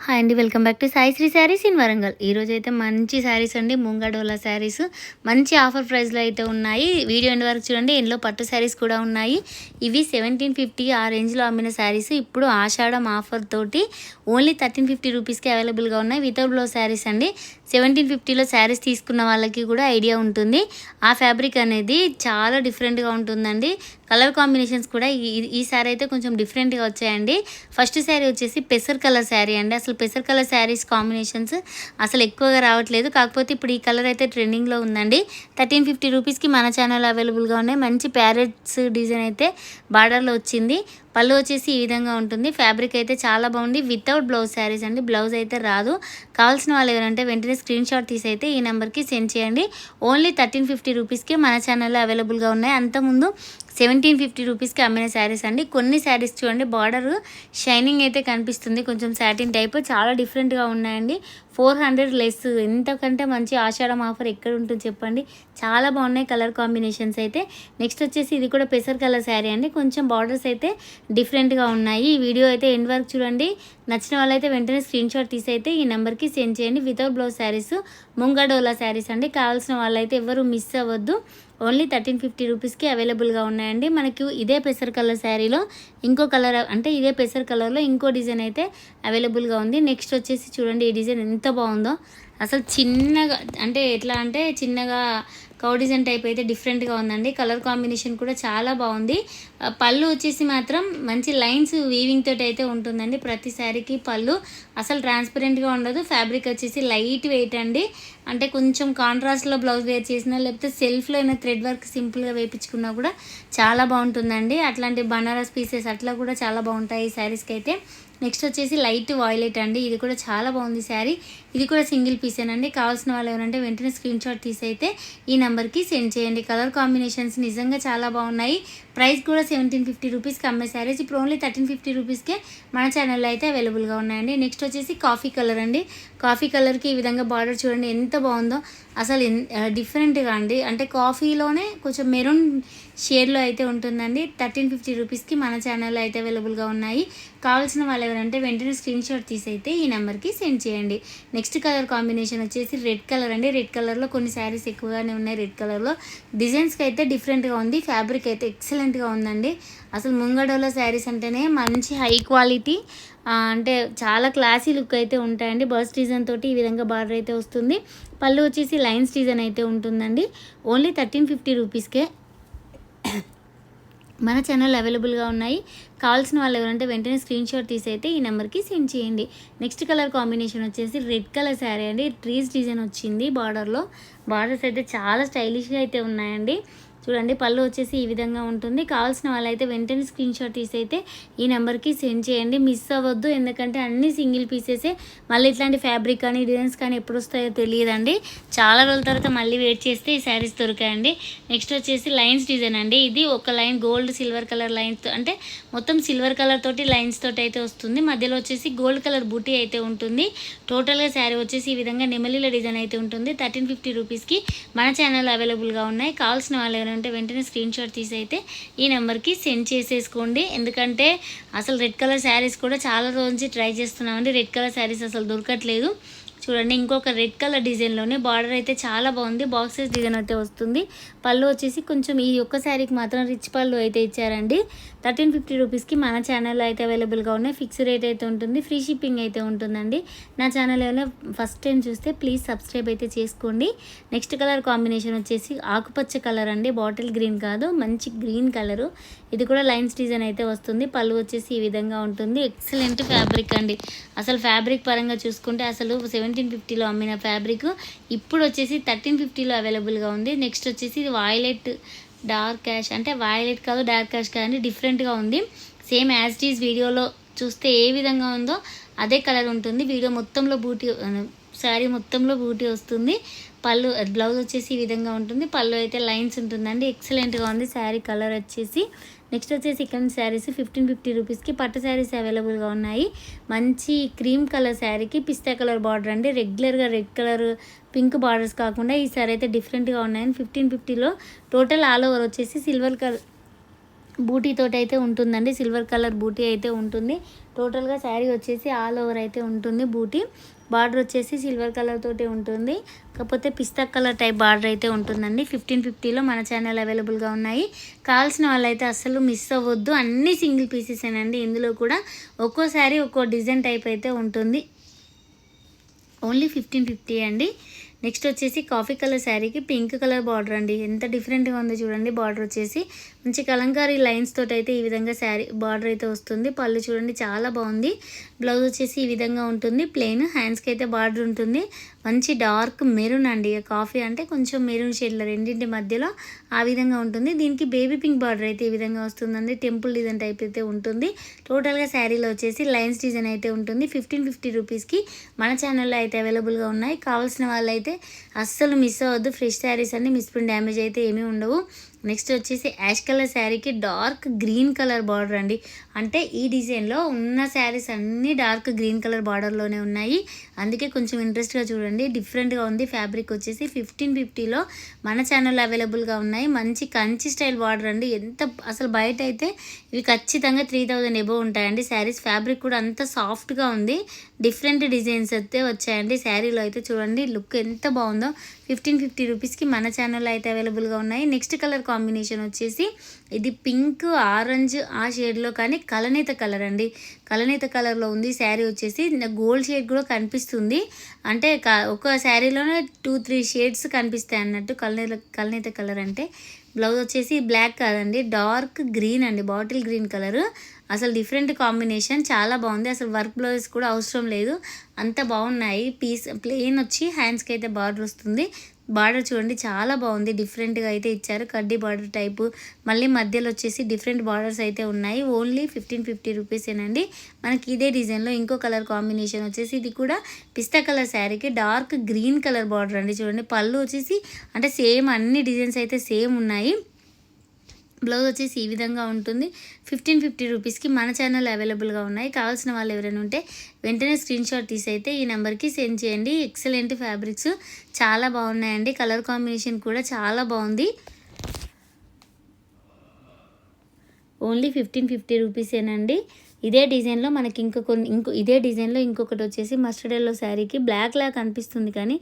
Hi అండి, welcome back to Sai Shri saris in Warangal. ఈరోజు అయితే మంచి శారీస్ అండి, ముంగా డోలా శారీస్ మంచి ఆఫర్ ప్రైస్లో అయితే ఉన్నాయి. వీడియో ఎండ్ వరకు చూడండి. ఇందులో పట్టు శారీస్ కూడా ఉన్నాయి. ఇవి 1750 ఆ రేంజ్లో అమ్మిన శారీస్ ఇప్పుడు ఆషాఢం ఆఫర్ తోటి ఓన్లీ 1350 రూపీస్కి అవైలబుల్గా ఉన్నాయి. వితౌట్ బ్లౌజ్ శారీస్ అండి. 1750లో శారీస్ తీసుకున్న వాళ్ళకి కూడా ఐడియా ఉంటుంది. ఆ ఫ్యాబ్రిక్ అనేది చాలా డిఫరెంట్గా ఉంటుందండి. కలర్ కాంబినేషన్స్ కూడా ఈ శారీ అయితే కొంచెం డిఫరెంట్గా వచ్చాయండి. ఫస్ట్ శారీ వచ్చేసి పెసర్ కలర్ శారీ అండి. అసలు పెసర్ కలర్ శారీస్ కాంబినేషన్స్ అసలు ఎక్కువగా రావట్లేదు. కాకపోతే ఇప్పుడు ఈ కలర్ అయితే ట్రెండింగ్లో ఉందండి. 1350 రూపీస్కి మన ఛానల్ అవైలబుల్గా ఉన్నాయి. మంచి ప్యారెట్స్ డిజైన్ అయితే బార్డర్లో వచ్చింది. పళ్ళు వచ్చేసి ఈ విధంగా ఉంటుంది. ఫ్యాబ్రిక్ అయితే చాలా బాగుంది. వితౌట్ బ్లౌజ్ శారీస్ అండి. బ్లౌజ్ అయితే రాదు. కావాల్సిన వాళ్ళు ఎవరంటే వెంటనే స్క్రీన్ షాట్ తీసి అయితే ఈ నెంబర్కి సెండ్ చేయండి. ఓన్లీ 1350 రూపీస్కి మన ఛానల్లో అవైలబుల్గా ఉన్నాయి. అంతకుముందు 1750 రూపీస్కి అమ్మిన శారీస్ అండి. కొన్ని శారీస్ చూడండి, బార్డర్ షైనింగ్ అయితే కనిపిస్తుంది. కొంచెం సాటిన్ టైప్ చాలా డిఫరెంట్గా ఉన్నాయండి. 400 లెస్. ఎంతకంటే మంచి ఆషాఢం ఆఫర్ ఎక్కడ ఉంటుంది చెప్పండి. చాలా బాగున్నాయి కలర్ కాంబినేషన్స్ అయితే. నెక్స్ట్ వచ్చేసి ఇది కూడా పెసర్ కలర్ శారీ అండి. కొంచెం బార్డర్స్ అయితే డిఫరెంట్గా ఉన్నాయి. ఈ వీడియో అయితే ఎండ్ వరకు చూడండి. నచ్చిన వాళ్ళైతే వెంటనే స్క్రీన్ షాట్ తీసి అయితే ఈ నెంబర్కి సెండ్ చేయండి. వితౌట్ బ్లౌజ్ శారీస్ ముంగా డోలా శారీస్ అండి. కావాల్సిన వాళ్ళైతే ఎవరు మిస్ అవ్వద్దు. ఓన్లీ 1350 రూపీస్కి అవైలబుల్గా ఉన్నాయండి. మనకి ఇదే పెసర్ కలర్ శారీలో ఇంకో కలర్ అంటే ఇదే పెసర్ కలర్లో ఇంకో డిజైన్ అయితే అవైలబుల్గా ఉంది. నెక్స్ట్ వచ్చేసి చూడండి, ఈ డిజైన్ ఎంత బాగుందో. అసలు చిన్నగా అంటే ఎట్లా అంటే చిన్నగా కౌ డిజైన్ టైప్ అయితే డిఫరెంట్గా ఉందండి. కలర్ కాంబినేషన్ కూడా చాలా బాగుంది. పళ్ళు వచ్చేసి మాత్రం మంచి లైన్స్ వీవింగ్ తోటి అయితే ఉంటుందండి. ప్రతి శారీకి పళ్ళు అసలు ట్రాన్స్పరెంట్గా ఉండదు. ఫ్యాబ్రిక్ వచ్చేసి లైట్ వెయిట్ అండి. అంటే కొంచెం కాంట్రాస్ట్లో బ్లౌజ్ వేర్ చేసినా లేకపోతే సెల్ఫ్లో అయినా థ్రెడ్ వర్క్ సింపుల్గా వేయించుకున్నా కూడా చాలా బాగుంటుందండి. అట్లాంటి బనారస్ పీసెస్ అట్లా కూడా చాలా బాగుంటాయి ఈ శారీస్కి అయితే. నెక్స్ట్ వచ్చేసి లైట్ వాయిలెట్ అండి. ఇది కూడా చాలా బాగుంది శారీ. ఇది కూడా సింగిల్ పీసేనండి. కావాల్సిన వాళ్ళు ఎవరంటే వెంటనే స్క్రీన్ షాట్ తీసి అయితే ఈ నెంబర్కి సెండ్ చేయండి. కలర్ కాంబినేషన్స్ నిజంగా చాలా బాగున్నాయి. ప్రైస్ కూడా 1750 రూపీస్కి అమ్మే శారీస్ ఇప్పుడు ఓన్లీ 1350 రూపీస్కే మన ఛానల్లో అయితే అవైలబుల్గా ఉన్నాయండి. నెక్స్ట్ వచ్చేసి కాఫీ కలర్ అండి. కాఫీ కలర్కి ఈ విధంగా బార్డర్ చూడండి ఎంత బాగుందో. అసలు డిఫరెంట్గా అండి. అంటే కాఫీలోనే కొంచెం మెరూన్ షేడ్లో అయితే ఉంటుందండి. 1350 రూపీస్కి మన ఛానల్లో అయితే అవైలబుల్గా ఉన్నాయి. కావాల్సిన వాళ్ళు ఎవరంటే వెంటనే స్క్రీన్ షాట్ తీసి అయితే ఈ నెంబర్కి సెండ్ చేయండి. నెక్స్ట్ కలర్ కాంబినేషన్ వచ్చేసి రెడ్ కలర్ అండి. రెడ్ కలర్లో కొన్ని శారీస్ ఎక్కువగానే ఉన్నాయి. రెడ్ కలర్లో డిజైన్స్కి అయితే డిఫరెంట్గా ఉంది. ఫ్యాబ్రిక్ అయితే ఎక్సలెంట్గా ఉందండి. అసలు ముంగడోలో శారీస్ అంటేనే మంచి హై క్వాలిటీ అంటే చాలా క్లాసీ లుక్ అయితే ఉంటాయండి. బర్స్ డిజైన్ తోటి ఈ విధంగా బార్డర్ అయితే వస్తుంది. పళ్ళు వచ్చేసి లైన్స్ డిజైన్ అయితే ఉంటుందండి. ఓన్లీ 1350 రూపీస్కే మన ఛానల్ అవైలబుల్గా ఉన్నాయి. కావాల్సిన వాళ్ళు ఎవరంటే వెంటనే స్క్రీన్ షాట్ తీసి అయితే ఈ నెంబర్కి సెండ్ చేయండి. నెక్స్ట్ కలర్ కాంబినేషన్ వచ్చేసి రెడ్ కలర్ శారీ అండి. ట్రీస్ డిజైన్ వచ్చింది బార్డర్లో. బార్డర్స్ అయితే చాలా స్టైలిష్గా అయితే ఉన్నాయండి. చూడండి, పళ్ళు వచ్చేసి ఈ విధంగా ఉంటుంది. కావాల్సిన వాళ్ళైతే వెంటనే స్క్రీన్ షాట్ తీసి అయితే ఈ నెంబర్కి సెండ్ చేయండి. మిస్ అవ్వద్దు, ఎందుకంటే అన్ని సింగిల్ పీసెసే. మళ్ళీ ఇట్లాంటి ఫ్యాబ్రిక్ కానీ డిజైన్స్ కానీ ఎప్పుడు వస్తాయో తెలియదండి. చాలా రోజుల తర్వాత మళ్ళీ వెయిట్ చేస్తే ఈ శారీస్ దొరికాయండి. నెక్స్ట్ వచ్చేసి లైన్స్ డిజైన్ అండి. ఇది ఒక line gold silver colour lines, అంటే మొత్తం సిల్వర్ కలర్ తోటి లైన్స్ తోటి అయితే వస్తుంది. మధ్యలో వచ్చేసి గోల్డ్ కలర్ బూటీ అయితే ఉంటుంది. టోటల్గా శారీ వచ్చేసి ఈ విధంగా నెమలిల డిజైన్ అయితే ఉంటుంది. 1350 రూపీస్కి మన ఛానల్ అవైలబుల్గా ఉన్నాయి. కావాల్సిన వాళ్ళు అంటే వెంటనే స్క్రీన్ షాట్ తీసి అయితే ఈ నెంబర్కి సెండ్ చేసేసుకోండి. ఎందుకంటే అసలు రెడ్ కలర్ శారీస్ కూడా చాలా రోజు నుంచి ట్రై చేస్తున్నామండి. రెడ్ కలర్ శారీస్ అసలు దొరకట్లేదు. చూడండి, ఇంకొక రెడ్ కలర్ డిజైన్లోనే బార్డర్ అయితే చాలా బాగుంది. బాక్సెస్ డిజైన్ అయితే వస్తుంది. పళ్ళు వచ్చేసి కొంచెం ఈ ఒక్క శారీకి మాత్రం రిచ్ పళ్ళు అయితే ఇచ్చారండి. 1350 రూపీస్కి మన ఛానల్లో అయితే అవైలబుల్గా ఉన్నాయి. ఫిక్స్ రేట్ అయితే ఉంటుంది. ఫ్రీ షిప్పింగ్ అయితే ఉంటుందండి. నా ఛానల్ ఏమైనా ఫస్ట్ టైం చూస్తే ప్లీజ్ సబ్స్క్రైబ్ అయితే చేసుకోండి. నెక్స్ట్ కలర్ కాంబినేషన్ వచ్చేసి ఆకుపచ్చ కలర్ అండి. బాటిల్ గ్రీన్ కాదు, మంచి గ్రీన్ కలరు. ఇది కూడా లైన్స్ డిజైన్ అయితే వస్తుంది. పళ్ళు వచ్చేసి ఈ విధంగా ఉంటుంది. ఎక్సలెంట్ ఫ్యాబ్రిక్ అండి. అసలు ఫ్యాబ్రిక్ పరంగా చూసుకుంటే అసలు 1750లో అమ్మిన ఫ్యాబ్రిక్ ఇప్పుడు వచ్చేసి 1350లో అవైలబుల్గా ఉంది. నెక్స్ట్ వచ్చేసి ఇది వాయిలెట్ డార్క్ యాష్, అంటే వాయిలెట్ కాదు డార్క్ యాష్ కాదండి, డిఫరెంట్గా ఉంది. సేమ్ యాజ్ ఇట్ ఈజ్ వీడియోలో చూస్తే ఏ విధంగా ఉందో అదే కలర్ ఉంటుంది. వీడియో మొత్తంలో బూటీ, శారీ మొత్తంలో బూటీ వస్తుంది. పళ్ళు బ్లౌజ్ వచ్చేసి ఈ విధంగా ఉంటుంది. పళ్ళు అయితే లైన్స్ ఉంటుందండి. ఎక్సలెంట్గా ఉంది శారీ కలర్ వచ్చేసి. నెక్స్ట్ వచ్చేసి ఇక్కడ శారీస్ 1550 రూపీస్కి పట్టు శారీస్ అవైలబుల్గా ఉన్నాయి. మంచి క్రీమ్ కలర్ శారీకి పిస్తా కలర్ బార్డర్ అండి. రెగ్యులర్గా రెడ్ కలర్ పింక్ బార్డర్స్ కాకుండా ఈ శారీ అయితే డిఫరెంట్గా ఉన్నాయని 1550లో టోటల్ ఆల్ ఓవర్ వచ్చేసి సిల్వర్ కలర్ బూటీ తోటి అయితే ఉంటుందండి. సిల్వర్ కలర్ బూటీ అయితే ఉంటుంది. టోటల్గా శారీ వచ్చేసి ఆల్ ఓవర్ అయితే ఉంటుంది. బూటీ బార్డర్ వచ్చేసి సిల్వర్ కలర్ తోటి ఉంటుంది, కాకపోతే పిస్తా కలర్ టైప్ బార్డర్ అయితే ఉంటుందండి. 1550లో మన ఛానల్ అవైలబుల్గా ఉన్నాయి. కావాల్సిన వాళ్ళైతే అస్సలు మిస్ అవ్వద్దు. అన్ని సింగిల్ పీసెసేనండి. ఇందులో కూడా ఒక్కో శారీ ఒక్కో డిజైన్ టైప్ అయితే ఉంటుంది. ఓన్లీ 1550 అండి. నెక్స్ట్ వచ్చేసి కాఫీ కలర్ శారీకి పింక్ కలర్ బార్డర్ అండి. ఎంత డిఫరెంట్గా ఉందో చూడండి. బార్డర్ వచ్చేసి మంచి కలంకారీ లైన్స్ తోటి అయితే ఈ విధంగా శారీ బార్డర్ అయితే వస్తుంది. పళ్ళు చూడండి చాలా బాగుంది. బ్లౌజ్ వచ్చేసి ఈ విధంగా ఉంటుంది. ప్లెయిన్ హ్యాండ్స్కి అయితే బార్డర్ ఉంటుంది. మంచి డార్క్ మెరూన్ అండి. కాఫీ అంటే కొంచెం మెరూన్ షేడ్లో రెండింటి మధ్యలో ఆ విధంగా ఉంటుంది. దీనికి బేబీ పింక్ బార్డర్ అయితే ఈ విధంగా వస్తుందండి. టెంపుల్ డిజైన్ టైప్ అయితే ఉంటుంది. టోటల్గా శారీలో వచ్చేసి లైన్స్ డిజైన్ అయితే ఉంటుంది. 1550 రూపీస్కి మన ఛానల్లో అయితే అవైలబుల్గా ఉన్నాయి. కావాల్సిన వాళ్ళైతే అస్సలు మిస్ అవ్వద్దు. ఫ్రెష్ శారీస్ అన్ని మిస్ ప్రింట్ డ్యామేజ్ అయితే ఏమీ ఉండవు. నెక్స్ట్ వచ్చేసి యాష్ కలర్ శారీకి డార్క్ గ్రీన్ కలర్ బార్డర్ అండి. అంటే ఈ డిజైన్లో ఉన్న శారీస్ అన్నీ డార్క్ గ్రీన్ కలర్ బార్డర్లోనే ఉన్నాయి. అందుకే కొంచెం ఇంట్రెస్ట్గా చూడండి. డిఫరెంట్గా ఉంది. ఫ్యాబ్రిక్ వచ్చేసి 1550లో మన ఛానల్లో అవైలబుల్గా ఉన్నాయి. మంచి కంచి స్టైల్ బార్డర్ అండి. ఎంత అసలు బయట అయితే ఇవి ఖచ్చితంగా 3000 ఎబో ఉంటాయండి శారీస్. ఫ్యాబ్రిక్ కూడా అంత సాఫ్ట్గా ఉంది. డిఫరెంట్ డిజైన్స్ అయితే వచ్చాయండి శారీలో అయితే. చూడండి లుక్ ఎంత బాగుందో. 1550 రూపీస్కి మన ఛానల్లో అయితే అవైలబుల్గా ఉన్నాయి. నెక్స్ట్ కలర్ కాంబినేషన్ వచ్చేసి ఇది పింక్ ఆరెంజ్ ఆ షేడ్లో, కానీ కలనేత కలర్ అండి. కలనేత కలర్లో ఉంది శారీ వచ్చేసి. గోల్డ్ షేడ్ కూడా కనిపిస్తుంది. అంటే ఒక శారీలోనే 2-3 షేడ్స్ కనిపిస్తాయి అన్నట్టు కలనేత కలర్ అంటే. బ్లౌజ్ వచ్చేసి బ్లాక్ కాదండి, డార్క్ గ్రీన్ అండి, బాటిల్ గ్రీన్ కలర్. అసలు డిఫరెంట్ కాంబినేషన్, చాలా బాగుంది. అసలు వర్క్ బ్లౌజ్ కూడా అవసరం లేదు, అంత బాగున్నాయి. పీస్ ప్లెయిన్ వచ్చి హ్యాండ్స్కి అయితే బార్డర్ వస్తుంది. బార్డర్ చూడండి చాలా బాగుంది. డిఫరెంట్గా అయితే ఇచ్చారు. కడ్డీ బార్డర్ టైపు, మళ్ళీ మధ్యలో వచ్చేసి డిఫరెంట్ బార్డర్స్ అయితే ఉన్నాయి. ఓన్లీ 1550 రూపీసేనండి. మనకి ఇదే డిజైన్లో ఇంకో కలర్ కాంబినేషన్ వచ్చేసి ఇది కూడా పిస్తా కలర్ శారీకి డార్క్ గ్రీన్ కలర్ బార్డర్ అండి. చూడండి పళ్ళు వచ్చేసి అంటే సేమ్ అన్ని డిజైన్స్ అయితే సేమ్ ఉన్నాయి. బ్లౌజ్ వచ్చేసి ఈ విధంగా ఉంటుంది. 1550 రూపీస్కి మన ఛానల్ అవైలబుల్గా ఉన్నాయి. కావాల్సిన వాళ్ళు ఎవరైనా ఉంటే వెంటనే స్క్రీన్ షాట్ తీసి అయితే ఈ నెంబర్కి సెండ్ చేయండి. ఎక్సలెంట్ ఫ్యాబ్రిక్స్ చాలా బాగున్నాయండి. కలర్ కాంబినేషన్ కూడా చాలా బాగుంది. ఓన్లీ 1550 రూపీసేనండి. ఇదే డిజైన్లో మనకి ఇదే డిజైన్లో ఇంకొకటి వచ్చేసి మస్టర్డ్ ఎల్లో శారీకి బ్లాక్ లాగా కనిపిస్తుంది, కానీ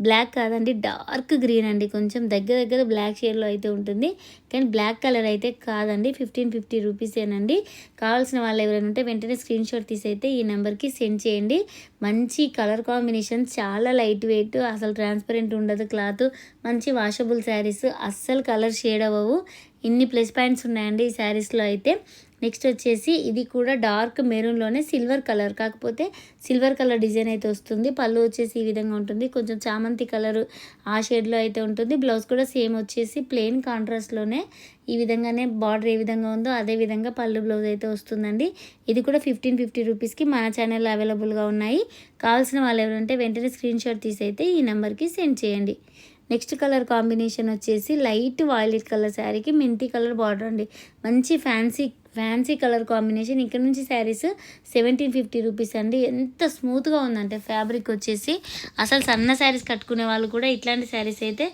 బ్లాక్ కాదండి, డార్క్ గ్రీన్ అండి. కొంచెం దగ్గర బ్లాక్ షేడ్లో అయితే ఉంటుంది, కానీ బ్లాక్ కలర్ అయితే కాదండి. 1550 రూపీసేనండి. కావాల్సిన వాళ్ళు ఎవరైనా ఉంటే వెంటనే స్క్రీన్ షాట్ తీసి అయితే ఈ నెంబర్కి సెండ్ చేయండి. మంచి కలర్ కాంబినేషన్, చాలా లైట్ వెయిట్, అసలు ట్రాన్స్పరెంట్ ఉండదు క్లాత్. మంచి వాషబుల్ శారీస్, అస్సలు కలర్ షేడ్ అవ్వవు. ఇన్ని ప్లస్ పాయింట్స్ ఉన్నాయండి ఈ శారీస్లో అయితే. నెక్స్ట్ వచ్చేసి ఇది కూడా డార్క్ మెరూన్లోనే సిల్వర్ కలర్, కాకపోతే సిల్వర్ కలర్ డిజైన్ అయితే వస్తుంది. పళ్ళు వచ్చేసి ఈ విధంగా ఉంటుంది. కొంచెం చామంతి కలర్ ఆ షేడ్లో అయితే ఉంటుంది. బ్లౌజ్ కూడా సేమ్ వచ్చేసి ప్లెయిన్ కాంట్రాస్ట్లోనే ఈ విధంగానే బార్డర్ ఏ విధంగా ఉందో అదే విధంగా పళ్ళు బ్లౌజ్ అయితే వస్తుందండి. ఇది కూడా 1550 రూపీస్కి మన ఛానల్లో అవైలబుల్గా ఉన్నాయి. కావాల్సిన వాళ్ళు ఎవరంటే వెంటనే స్క్రీన్ షాట్ తీసి అయితే ఈ నెంబర్కి సెండ్ చేయండి. నెక్స్ట్ కలర్ కాంబినేషన్ వచ్చేసి లైట్ వాయిలెట్ కలర్ శారీకి మెంతి కలర్ బార్డర్ అండి. మంచి ఫ్యాన్సీ కలర్ కాంబినేషన్. ఇక్కడ నుంచి శారీస్ 1750 రూపీస్ అండి. ఎంత స్మూత్గా ఉందంటే ఫ్యాబ్రిక్ వచ్చేసి అసలు సన్న శారీస్ కట్టుకునే వాళ్ళు కూడా ఇట్లాంటి శారీస్ అయితే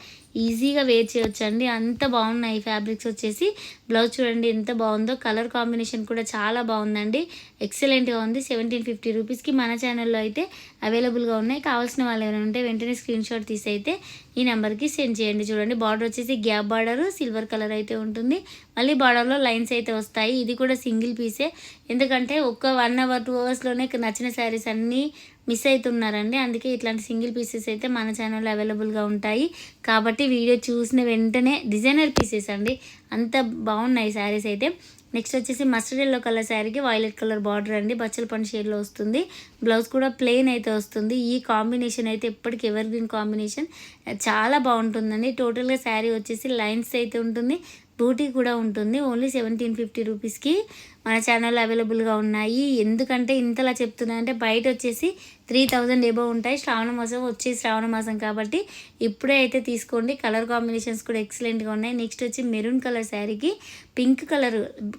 ఈజీగా వేర్ చేయొచ్చండి. అంత బాగున్నాయి ఫ్యాబ్రిక్స్ వచ్చేసి. బ్లౌజ్ చూడండి ఎంత బాగుందో. కలర్ కాంబినేషన్ కూడా చాలా బాగుందండి, ఎక్సలెంట్గా ఉంది. 1750 రూపీస్కి మన ఛానల్లో అయితే అవైలబుల్గా ఉన్నాయి. కావాల్సిన వాళ్ళు ఎవరైనా ఉంటే వెంటనే స్క్రీన్ షాట్ తీసి అయితే ఈ నెంబర్కి సెండ్ చేయండి. చూడండి బార్డర్ వచ్చేసి గ్యాప్ బార్డర్ సిల్వర్ కలర్ అయితే ఉంటుంది. మళ్ళీ బార్డర్లో లైన్స్ అయితే వస్తాయి. ఇది కూడా సింగిల్ పీసే, ఎందుకంటే ఒక 1 అవర్ 2 అవర్స్లోనే నచ్చిన శారీస్ అన్నీ మిస్ అవుతున్నారండి. అందుకే ఇట్లాంటి సింగిల్ పీసెస్ అయితే మన ఛానల్లో అవైలబుల్గా ఉంటాయి. కాబట్టి వీడియో చూసిన వెంటనే డిజైనర్ పీసెస్ అండి, అంత బాగున్నాయి శారీస్ అయితే. నెక్స్ట్ వచ్చేసి మస్టర్డ్ ఎల్లో కలర్ శారీకి వైలెట్ కలర్ బార్డర్ అండి, బచ్చల పండు షేడ్లో వస్తుంది. బ్లౌజ్ కూడా ప్లెయిన్ అయితే వస్తుంది. ఈ కాంబినేషన్ అయితే ఎప్పటికీ ఎవర్ గ్రీన్ కాంబినేషన్, చాలా బాగుంటుందండి. టోటల్గా శారీ వచ్చేసి లైన్స్ అయితే ఉంటుంది, బూటీ కూడా ఉంటుంది. ఓన్లీ 1750 రూపీస్కి మన ఛానల్లో అవైలబుల్గా ఉన్నాయి. ఎందుకంటే ఇంతలా చెప్తున్నా అంటే బయట వచ్చేసి 3000 ఎబో ఉంటాయి. శ్రావణ మాసం కాబట్టి ఇప్పుడే అయితే తీసుకోండి. కలర్ కాంబినేషన్స్ కూడా ఎక్సలెంట్గా ఉన్నాయి. నెక్స్ట్ వచ్చి మెరూన్ కలర్ శారీకి పింక్ కలర్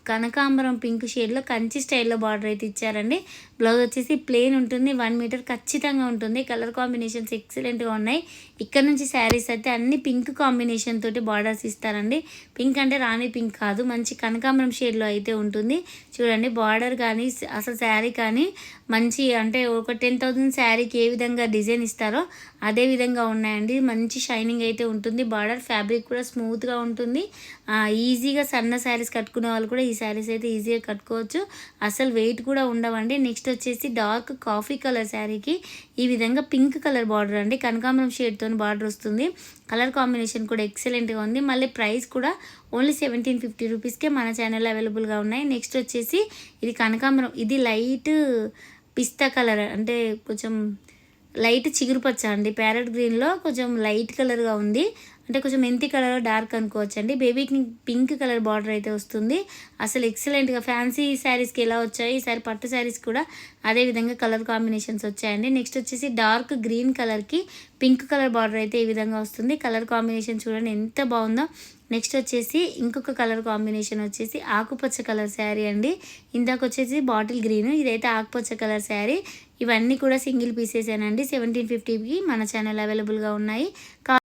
కనకాంబరం పింక్ షేడ్లో కంచి స్టైల్లో బార్డర్ అయితే ఇచ్చారండి. బ్లౌజ్ వచ్చేసి ప్లెయిన్ ఉంటుంది, 1 మీటర్ ఖచ్చితంగా ఉంటుంది. కలర్ కాంబినేషన్స్ ఎక్సలెంట్గా ఉన్నాయి. ఇక్కడ నుంచి శారీస్ అయితే అన్ని పింక్ కాంబినేషన్ తోటి బార్డర్స్ ఇస్తారండి. పింక్ అంటే రాణి పింక్ కాదు, మంచి కనకాంబరం షేడ్లో అయితే ఉంటుంది. చూడండి బార్డర్ కానీ అసలు శారీ కానీ మంచి అంటే ఒక 10,000 శారీకి ఏ విధంగా డిజైన్ ఇస్తారో అదే విధంగా ఉన్నాయండి. మంచి షైనింగ్ అయితే ఉంటుంది. బార్డర్ ఫ్యాబ్రిక్ కూడా స్మూత్గా ఉంటుంది. ఈజీగా సన్న శారీస్ కట్టుకునే వాళ్ళు కూడా ఈ శారీస్ అయితే ఈజీగా కట్టుకోవచ్చు. అసలు వెయిట్ కూడా ఉండవండి. నెక్స్ట్ వచ్చేసి డార్క్ కాఫీ కలర్ శారీకి ఈ విధంగా పింక్ కలర్ బార్డర్ అండి, కనకాంబరం షేడ్తో బార్డర్ వస్తుంది. కలర్ కాంబినేషన్ కూడా ఎక్సలెంట్గా ఉంది. మళ్ళీ ప్రైస్ కూడా ఓన్లీ 1750 రూపీస్కే మన ఛానల్లో అవైలబుల్గా ఉన్నాయి. నెక్స్ట్ వచ్చేసి ఇది కనకాంబరం, ఇది లైట్ పిస్తా కలర్ అంటే కొంచెం లైట్ చిగురు పచ్చ అండి, ప్యారెట్ గ్రీన్లో కొంచెం లైట్ కలర్గా ఉంది. అంటే కొంచెం మెంతి కలర్ డార్క్ అనుకోవచ్చు అండి. బేబీకి పింక్ కలర్ బార్డర్ అయితే వస్తుంది. అసలు ఎక్సలెంట్గా ఫ్యాన్సీ శారీస్కి ఎలా వచ్చాయి ఈసారి పట్టు శారీస్ కూడా అదే విధంగా కలర్ కాంబినేషన్స్ వచ్చాయండి. నెక్స్ట్ వచ్చేసి డార్క్ గ్రీన్ కలర్కి పింక్ కలర్ బార్డర్ అయితే ఈ విధంగా వస్తుంది. కలర్ కాంబినేషన్ చూడండి ఎంత బాగుందో. నెక్స్ట్ వచ్చేసి ఇంకొక కలర్ కాంబినేషన్ వచ్చేసి ఆకుపచ్చ కలర్ శారీ అండి. ఇందాక వచ్చేసి బాటిల్ గ్రీన్, ఇదైతే ఆకుపచ్చ కలర్ శారీ. ఇవన్నీ కూడా సింగిల్ పీసెసేనండి. 1750కి మన ఛానల్ అవైలబుల్గా ఉన్నాయి.